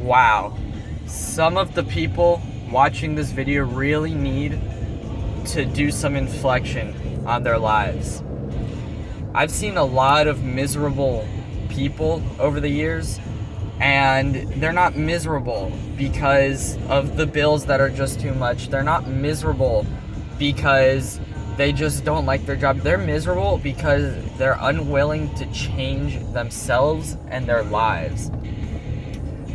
Wow. Some of the people watching this video really need to do some inflection on their lives. I've seen a lot of miserable people over the years, and they're not miserable because of the bills that are just too much. They're not miserable because they just don't like their job. They're miserable because they're unwilling to change themselves and their lives.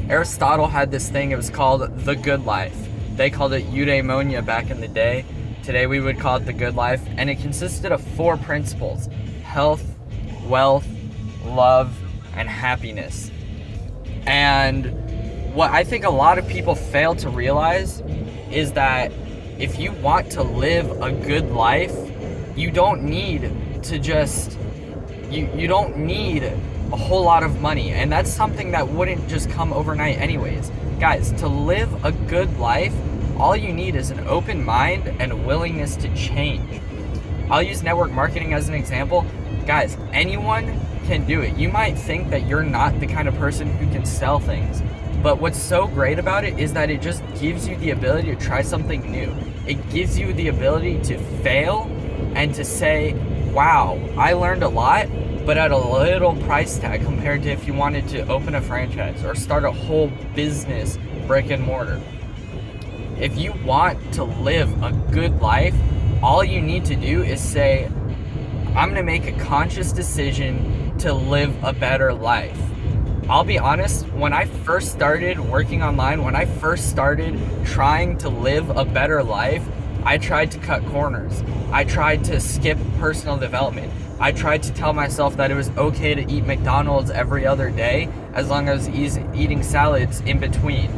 Aristotle had this thing, it was called the good life. They called it eudaimonia back in the day. Today we would call it the good life, and it consisted of 4 principles: health, wealth, love, and happiness. And what I think a lot of people fail to realize is that if you want to live a good life, you don't need to just, you don't need a whole lot of money. And that's something that wouldn't just come overnight anyways. Guys, to live a good life, all you need is an open mind and a willingness to change. I'll use network marketing as an example. Guys, anyone can do it. You might think that you're not the kind of person who can sell things, but what's so great about it is that it just gives you the ability to try something new. It gives you the ability to fail and to say, wow, I learned a lot, but at a little price tag compared to if you wanted to open a franchise or start a whole business, brick and mortar. If you want to live a good life, all you need to do is say, I'm gonna make a conscious decision to live a better life. I'll be honest, when I first started working online, when I first started trying to live a better life, I tried to cut corners. I tried to skip personal development. I tried to tell myself that it was okay to eat McDonald's every other day as long as I was eating salads in between.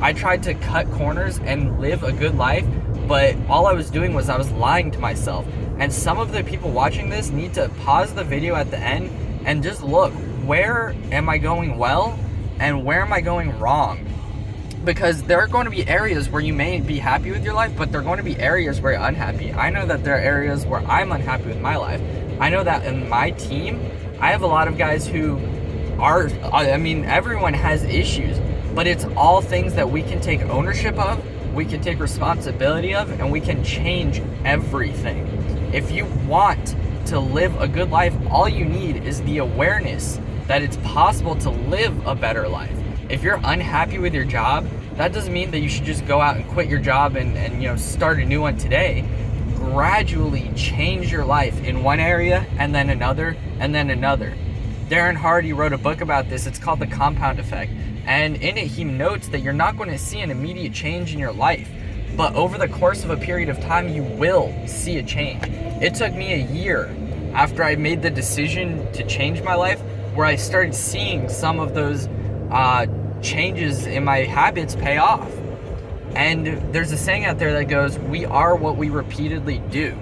I tried to cut corners and live a good life, but all I was doing was I was lying to myself. And some of the people watching this need to pause the video at the end and just look, where am I going well and where am I going wrong? Because there are going to be areas where you may be happy with your life, but there are going to be areas where you're unhappy. I know that there are areas where I'm unhappy with my life. I know that in my team, I have a lot of guys who are, everyone has issues, but it's all things that we can take ownership of, we can take responsibility of, and we can change everything. If you want to live a good life, all you need is the awareness that it's possible to live a better life. If you're unhappy with your job, that doesn't mean that you should just go out and quit your job and start a new one today. Gradually change your life in one area and then another and then another. Darren Hardy wrote a book about this. It's called The Compound Effect. And in it, he notes that you're not going to see an immediate change in your life, but over the course of a period of time, you will see a change. It took me a year after I made the decision to change my life where I started seeing some of those changes in my habits pay off. And there's a saying out there that goes, we are what we repeatedly do.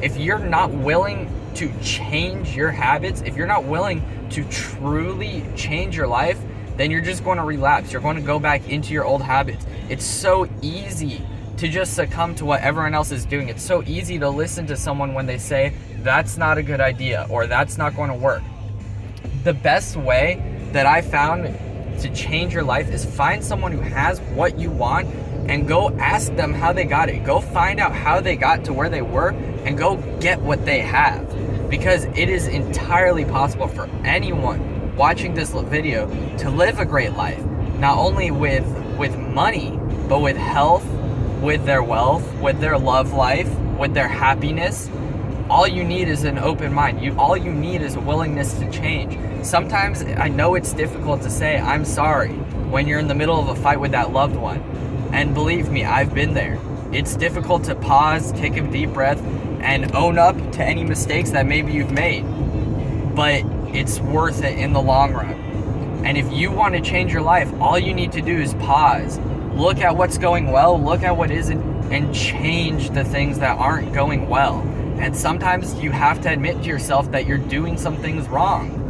If you're not willing to change your habits, if you're not willing to truly change your life, then you're just going to relapse. You're going to go back into your old habits. It's so easy to just succumb to what everyone else is doing. It's so easy to listen to someone when they say, that's not a good idea, or that's not going to work. The best way that I found to change your life is find someone who has what you want and go ask them how they got it. Go find out how they got to where they were and go get what they have. Because it is entirely possible for anyone watching this video to live a great life, not only with money, but with health, with their wealth, with their love life, with their happiness. All you need is an open mind. All you need is a willingness to change. Sometimes I know it's difficult to say I'm sorry when you're in the middle of a fight with that loved one. And believe me, I've been there. It's difficult to pause, take a deep breath, and own up to any mistakes that maybe you've made. But it's worth it in the long run. And if you want to change your life, all you need to do is pause. Look at what's going well, look at what isn't, and change the things that aren't going well. And sometimes you have to admit to yourself that you're doing some things wrong.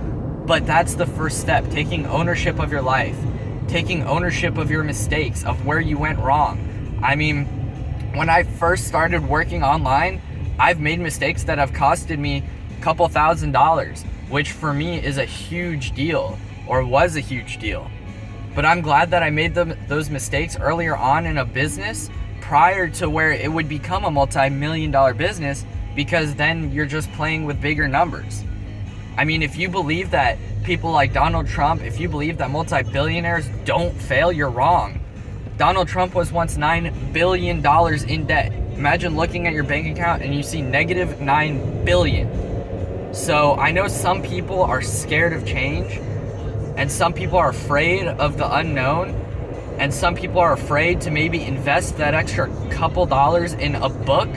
But that's the first step, taking ownership of your life, taking ownership of your mistakes, of where you went wrong. I mean, when I first started working online, I've made mistakes that have costed me a couple $1,000s, which for me is a huge deal, or was a huge deal. But I'm glad that I made those mistakes earlier on in a business prior to where it would become a multi-million-dollar business, because then you're just playing with bigger numbers. I mean, if you believe that people like Donald Trump, if you believe that multi-billionaires don't fail, you're wrong. Donald Trump was once $9 billion in debt. Imagine looking at your bank account and you see negative $9 billion. So I know some people are scared of change, and some people are afraid of the unknown, and some people are afraid to maybe invest that extra couple dollars in a book,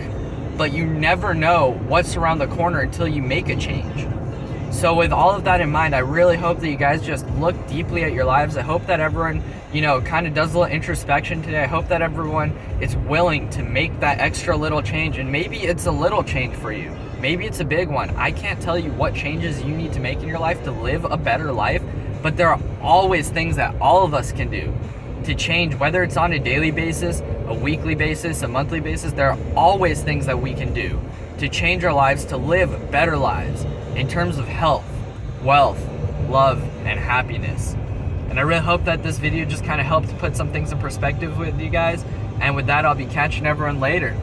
but you never know what's around the corner until you make a change. So with all of that in mind, I really hope that you guys just look deeply at your lives. I hope that everyone, kind of does a little introspection today. I hope that everyone is willing to make that extra little change, and maybe it's a little change for you. Maybe it's a big one. I can't tell you what changes you need to make in your life to live a better life, but there are always things that all of us can do to change, whether it's on a daily basis, a weekly basis, a monthly basis. There are always things that we can do to change our lives, to live better lives in terms of health, wealth, love, and happiness. And I really hope that this video just kind of helped put some things in perspective with you guys. And with that, I'll be catching everyone later.